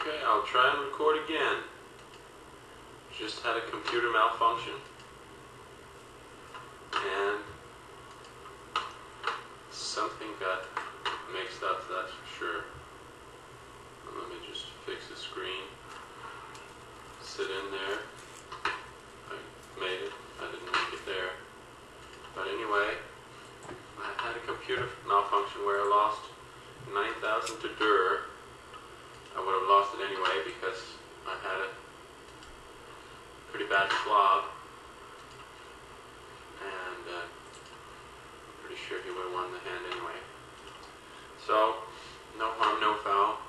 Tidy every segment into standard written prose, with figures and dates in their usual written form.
Okay, I'll try and record again. Just had a computer malfunction. And something got mixed up, that's for sure. Let me just fix the screen. Sit in there. I made it. I didn't make it there. But anyway, I had a computer malfunction where I lost 9,000 to durrrr. I would have lost it anyway because I had a pretty bad flop. And I'm pretty sure he would have won the hand anyway. So, no harm, no foul.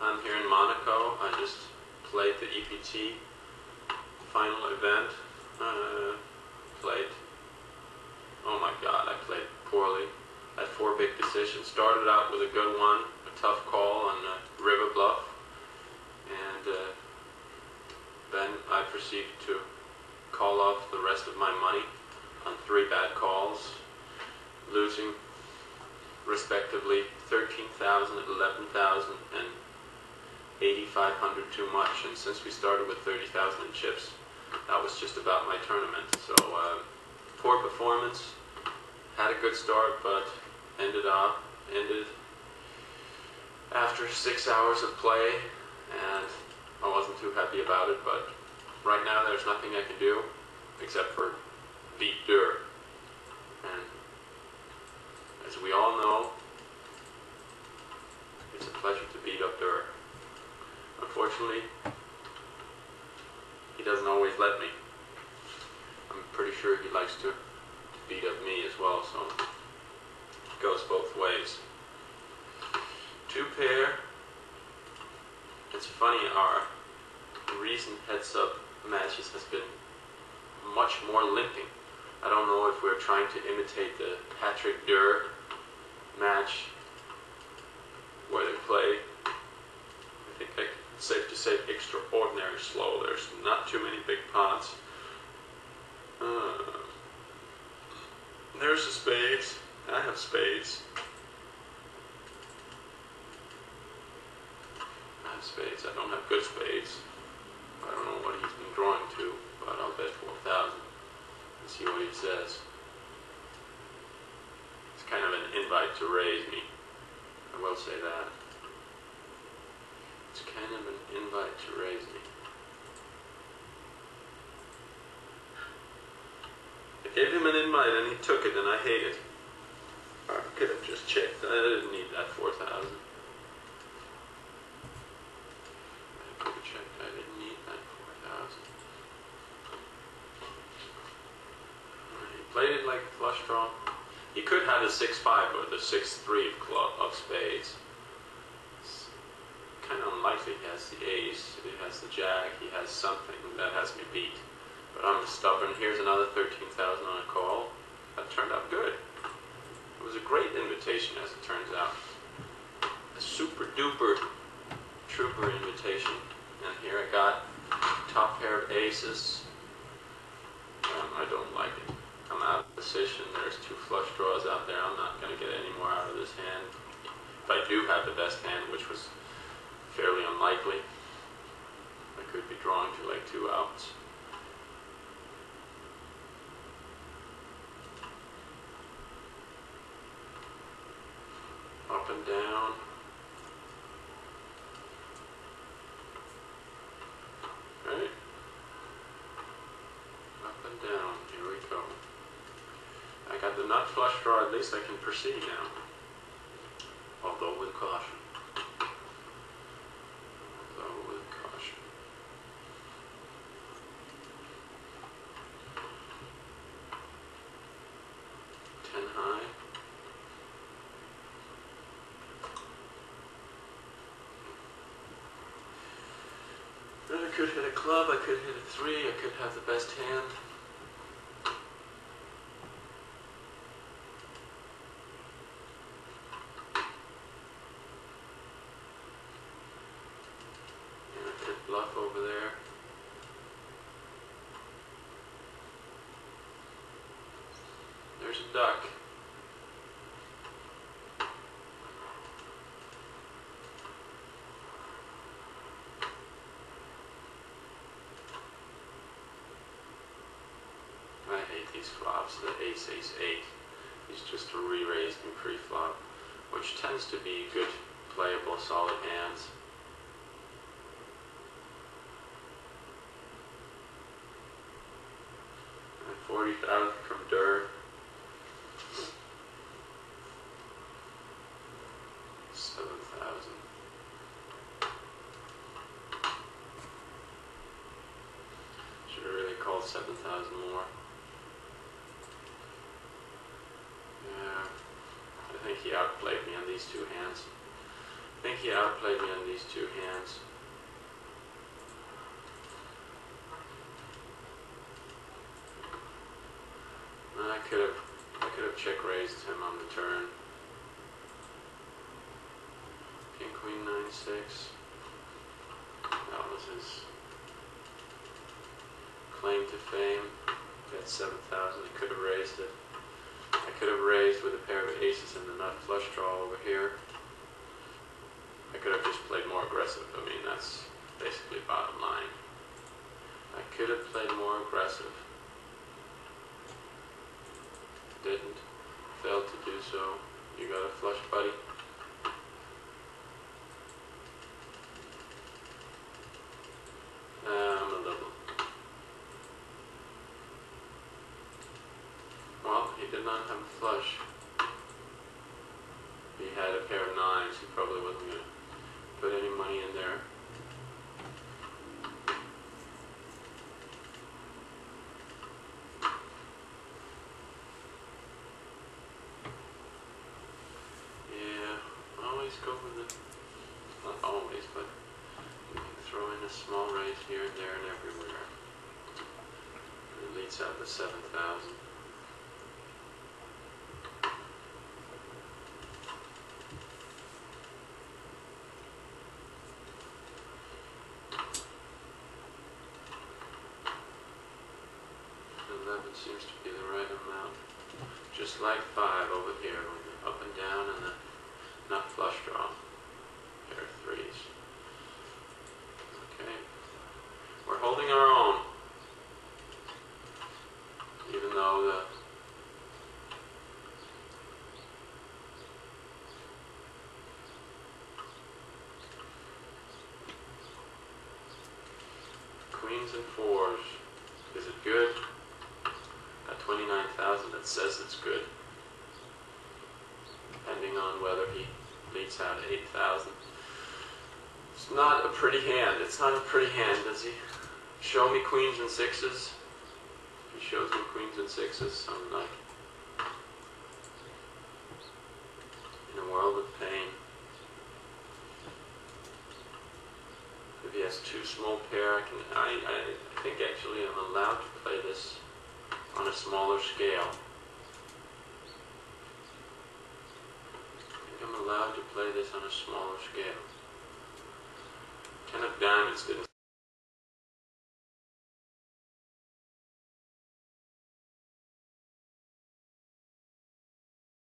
I'm here in Monaco. I just played the EPT final event. Oh my god, I played poorly. I had 4 big decisions. Started out with a good one, a tough call on river bluff. And then I proceeded to call off the rest of my money on 3 bad calls, losing respectively 13,000, 11,000, and 8,500 too much. And since we started with 30,000 in chips, that was just about my tournament. So poor performance. Had a good start, but ended after 6 hours of play, and I wasn't too happy about it. But right now, there's nothing I can do except for beat durrrr. And as we all know, it's a pleasure to beat up durrrr. Unfortunately, he doesn't always let me. I'm pretty sure he likes to beat up me as well, so it goes both ways. 2 pair. It's funny, our recent heads-up matches has been much more limping. I don't know if we're trying to imitate the Patrick durrrr match where they play, I think it's safe to say, extraordinary slow. There's not too many big pots. There's the spades. I have spades. I don't have good spades. I don't know what he's been drawing to, but I'll bet 4,000 and see what he says. It's kind of an invite to raise me. I will say that. It's kind of an invite to raise me. I gave him an invite and he took it, and I hate it. I could have just checked. I didn't need that 4,000. I didn't need that 4,000. He played it like a flush draw. He could have a 6-5 or the 6-3 of spades. It's kind of unlikely he has the ace, he has the jack, he has something that has me beat. But I'm stubborn. Here's another 13,000 on a call. That turned out good. It was a great invitation, as it turns out. A super duper trooper invitation. And here I got top pair of aces. I don't like it. I'm out of position. There's 2 flush draws out there. I'm not going to get any more out of this hand. If I do have the best hand, which was fairly unlikely, I could be drawing to like 2 outs. Up and down. Right. Up and down. Here we go. I got the nut flush draw. At least I can proceed now. Although with caution. Although with caution. High. I could hit a club, I could hit a 3, I could have the best hand. And I could bluff over there. There's a duck. these flops, the ace, ace, 8. He's just re-raised in pre-flop, which tends to be good, playable, solid hands. And 40,000 from durrrr. 7,000. Should have really called 7,000 more. Yeah, I think he outplayed me on these two hands. And I could have check raised him on the turn. King, queen, 9-6. That was his claim to fame. At 7,000, he could have raised it. I could have raised with a pair of aces and the nut flush draw over here. I could have just played more aggressive. I mean, that's basically bottom line. I could have played more aggressive. Didn't. Failed to do so. You got a flush, buddy. I'm a little. Well, he did not have a flush. If he had a pair of 9s, he probably wasn't going to put any money in there. Yeah, always go with it. Not always, but you can throw in a small raise here and there and everywhere. And it leads out to 7,000. Seems to be the right amount. Just like 5 over here with the up and down and the nut flush draw. Pair of 3s. Okay. We're holding our own. Even though the queens and 4s. Is it good? 29,000, it says it's good. Depending on whether he leads out 8,000. It's not a pretty hand. It's not a pretty hand. Does he show me queens and 6s? He shows me queens and 6s. I'm like in a world of pain. If he has 2 small pair, I think actually I'm allowed to play this on a smaller scale. I think I'm allowed to play this on a smaller scale. 10 of diamonds didn't